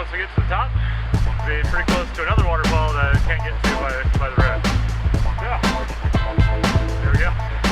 once we get to the top, we'll be pretty close to another waterfall that I can't get to by the road. Yeah. There we go.